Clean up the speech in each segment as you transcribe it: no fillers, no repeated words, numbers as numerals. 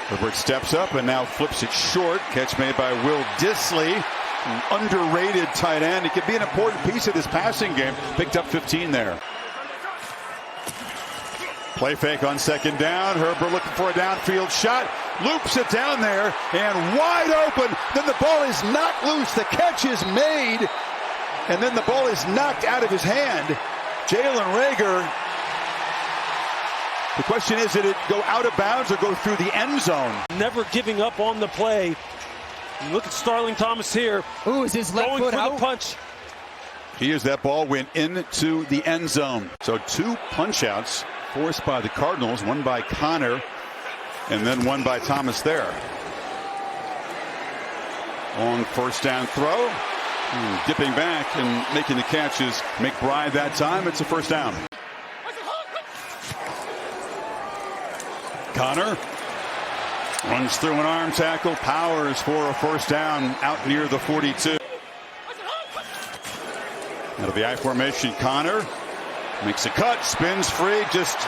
Herbert steps up and now flips it short. Catch made by Will Dissly, an underrated tight end. He could be an important piece of this passing game. Picked up 15 there. Play fake on second down. Herbert looking for a downfield shot. Loops it down there and wide open. Then the ball is knocked loose. The catch is made. And then the ball is knocked out of his hand. Jalen Reagor. The question is, did it go out of bounds or go through the end zone? Never giving up on the play. You look at Starling Thomas here. Ooh, is his left foot out? The punch. Here's that ball went into the end zone. So two punch outs forced by the Cardinals, one by Connor and then one by Thomas there. Long first down throw. Dipping back and making the catch is McBride that time. It's a first down. Connor runs through an arm tackle, powers for a first down out near the 42. Out of the I formation, Connor makes a cut, spins free. Just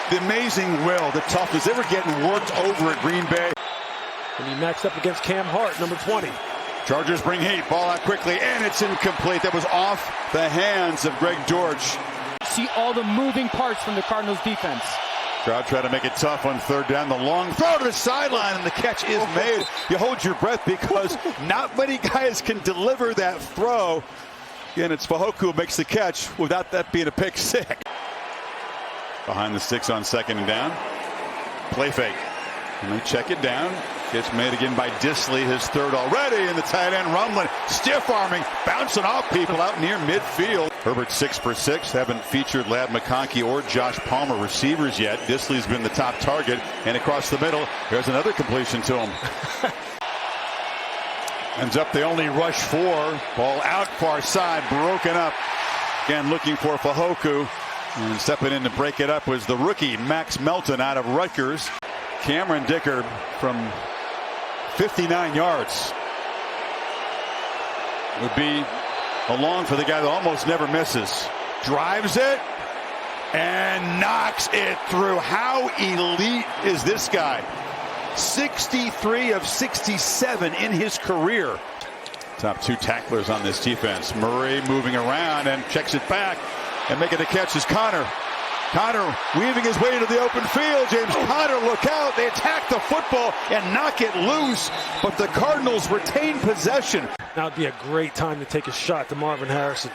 the amazing will, the toughness. They were getting worked over at Green Bay. And he matched up against Cam Hart, number 20. Chargers bring heat, ball out quickly, and it's incomplete. That was off the hands of Greg Dortch. See all the moving parts from the Cardinals defense. Crowd try to make it tough on third down. The long throw to the sideline, and the catch is made. You hold your breath because not many guys can deliver that throw. Again, it's Fehoko who makes the catch without that being a pick six. Behind the sticks on second and down. Play fake. And they check it down. Gets made again by Dissly, his third already, and the tight end rumbling, stiff arming, bouncing off people out near midfield. Herbert 6 for 6, haven't featured Ladd McConkey or Josh Palmer receivers yet. Dissly's been the top target, and across the middle, there's another completion to him. Ends up the only rush for, ball out far side, broken up. Again, looking for Fehoko, and stepping in to break it up was the rookie Max Melton out of Rutgers. Cameron Dicker from 59 yards would be along for the guy that almost never misses. Drives it and knocks it through. How elite is this guy? 63 of 67 in his career. Top two tacklers on this defense. Murray moving around and checks it back, and making the catch is Connor. Connor weaving his way into the open field. James Conner, look out. They attack the football and knock it loose, but the Cardinals retain possession. Now would be a great time to take a shot to Marvin Harrison.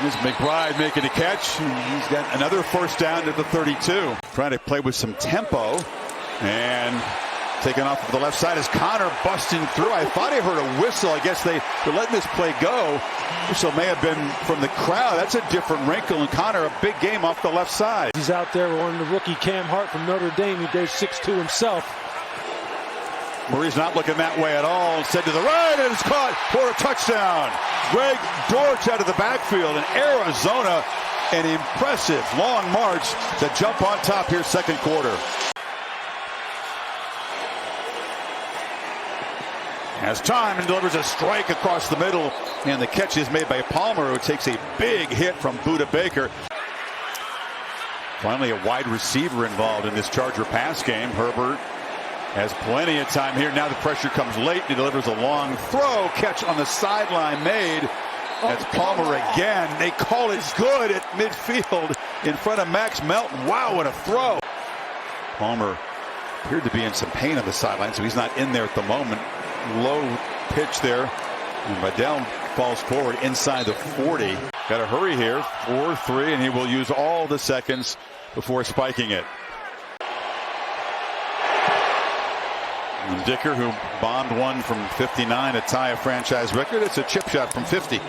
Here's McBride making a catch. He's got another first down at the 32. Trying to play with some tempo, and taken off to the left side as Connor busting through. I thought I heard a whistle. I guess they were letting this play go. Whistle may have been from the crowd. That's a different wrinkle. And Connor, a big game off the left side. He's out there on the rookie Cam Hart from Notre Dame. He goes 6'2" himself. Murray's not looking that way at all. Instead to the right, and it's caught for a touchdown. Greg Dortch out of the backfield in Arizona. An impressive long march to jump on top here second quarter. Has time and delivers a strike across the middle, and the catch is made by Palmer, who takes a big hit from Budda Baker. Finally a wide receiver involved in this Charger pass game. Herbert has plenty of time here. Now the pressure comes late. He delivers a long throw. Catch on the sideline made. That's Palmer again. They call it good at midfield in front of Max Melton. Wow, what a throw. Palmer appeared to be in some pain on the sideline, so he's not in there at the moment. Low pitch there, and Vidal falls forward inside the 40. Got to hurry here. 4-3, and he will use all the seconds before spiking it. And Dicker, who bombed one from 59 to tie a franchise record. It's a chip shot from 50.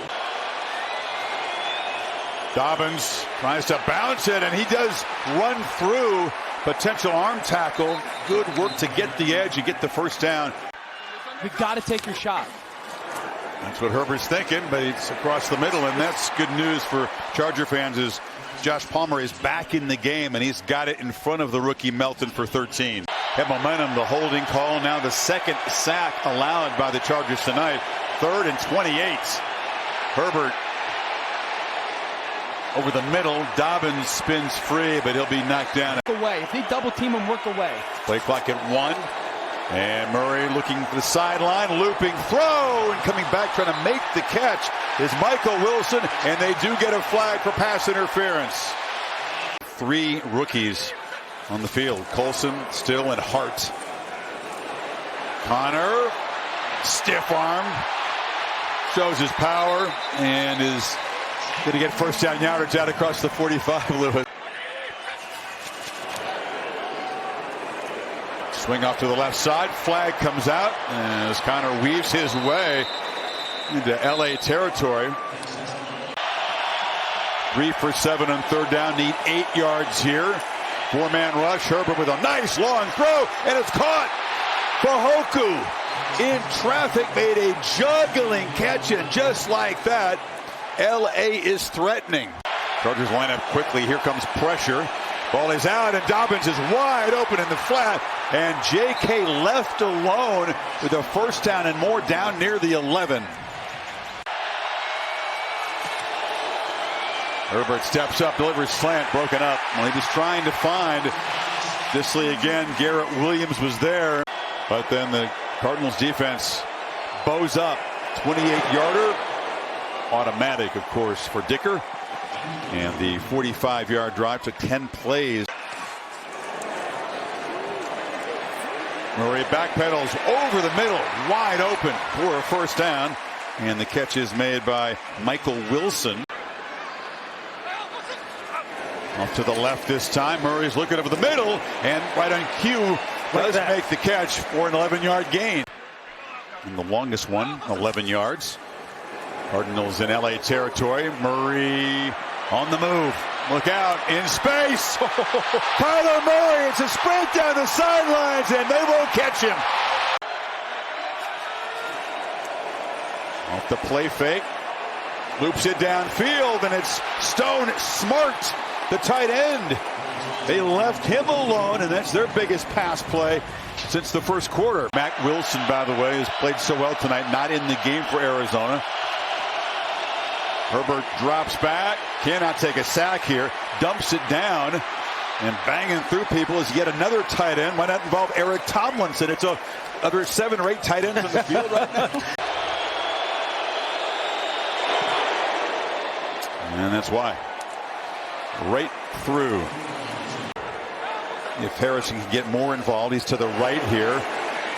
Dobbins tries to bounce it, and he does run through potential arm tackle. Good work to get the edge and get the first down. You got to take your shot. That's what Herbert's thinking, but it's across the middle, and that's good news for Charger fans as Josh Palmer is back in the game, and he's got it in front of the rookie Melton for 13. Have momentum, the holding call, now the second sack allowed by the Chargers tonight. 3rd and 28. Herbert over the middle. Dobbins spins free, but he'll be knocked down. Away. If they double team him, work away. Play clock at 1. And Murray looking for the sideline, looping throw, and coming back trying to make the catch is Michael Wilson, and they do get a flag for pass interference. 3 rookies on the field. Colson, Still, and Hart. Connor, stiff arm, shows his power, and is going to get first down yardage out across the 45, Lewis. Swing off to the left side. Flag comes out as Connor weaves his way into LA territory. 3 for 7 on third down. Need 8 yards here. 4-man rush. Herbert with a nice long throw, and it's caught. Fahoku in traffic made a juggling catch, and just like that, LA is threatening. Chargers line up quickly. Here comes pressure. Ball is out, and Dobbins is wide open in the flat, and J.K. left alone with a first down and more down near the 11. Herbert steps up, delivers slant, broken up. Well, he was trying to find Disley again. Garrett Williams was there, but then the Cardinals defense bows up. 28-yarder, automatic, of course, for Dicker. And the 45-yard drive took 10 plays. Murray backpedals over the middle, wide open for a first down. And the catch is made by Michael Wilson. Off to the left this time. Murray's looking over the middle, and right on cue does make the catch for an 11-yard gain. And the longest one, 11 yards. Cardinals in LA territory. Murray on the move. Look out, in space. Kyler Murray, it's a sprint down the sidelines, and they won't catch him. Off the play fake. Loops it downfield, and it's Stone Smart, the tight end. They left him alone, and that's their biggest pass play since the first quarter. Mac Wilson, by the way, has played so well tonight, not in the game for Arizona. Herbert drops back, cannot take a sack here, dumps it down, and banging through people is yet another tight end. Why not involve Eric Tomlinson? It's other 7 or 8 tight ends on the field right now. And that's why. Right through. If Harrison can get more involved, he's to the right here.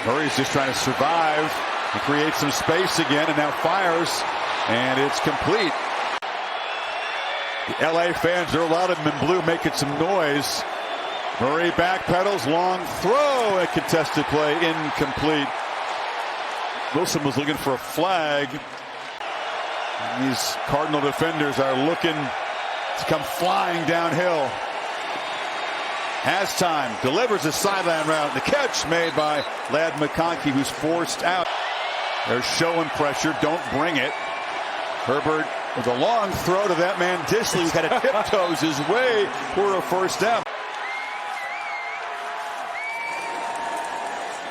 Murray's just trying to survive and create some space again, and now fires, and it's complete. The LA fans, there are a lot of them in blue making some noise. Murray backpedals, long throw, a contested play, incomplete. Wilson was looking for a flag. And these Cardinal defenders are looking to come flying downhill. Has time, delivers a sideline route. The catch made by Ladd McConkey, who's forced out. They're showing pressure, don't bring it. Herbert with a long throw to that man Disley, who kind of tiptoes his way for a first down.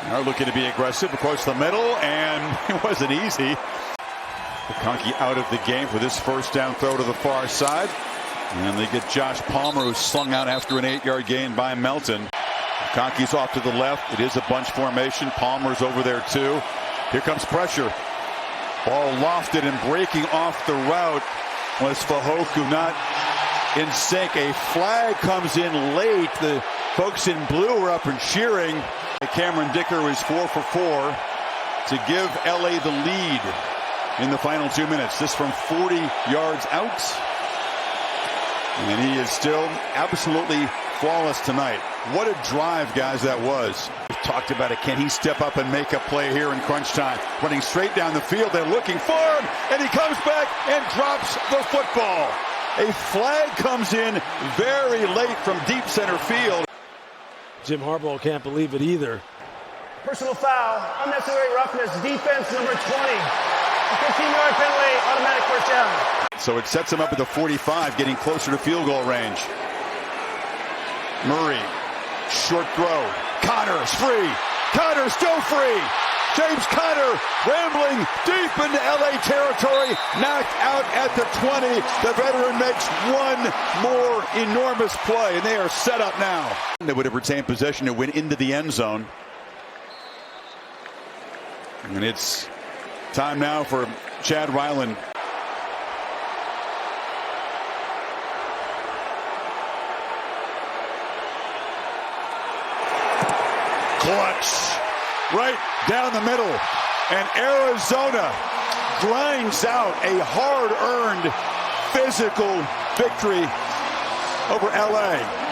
Now looking to be aggressive across the middle, and it wasn't easy. McConkey out of the game for this first down throw to the far side. And they get Josh Palmer, who's slung out after an 8-yard gain by Melton. McConkey's off to the left. It is a bunch formation. Palmer's over there too. Here comes pressure. Ball lofted and breaking off the route was Fahoku, not in sync. A flag comes in late. The folks in blue are up and cheering. Cameron Dicker was 4 for 4 to give LA the lead in the final 2 minutes. This from 40 yards out. And he is still absolutely flawless tonight. What a drive, guys, that was. We've talked about it. Can he step up and make a play here in crunch time? Running straight down the field. They're looking for him, and he comes back and drops the football. A flag comes in very late from deep center field. Jim Harbaugh can't believe it either. Personal foul, unnecessary roughness, defense number 20. 15-yard penalty, automatic first down. So it sets him up at the 45, getting closer to field goal range. Murray, short throw. Connor's free. Connor still free. James Conner rambling deep into LA territory, knocked out at the 20. The veteran makes one more enormous play, and they are set up now. They would have retained possession and went into the end zone. And it's time now for Chad Ryland. Clutch right down the middle, and Arizona grinds out a hard-earned physical victory over LA.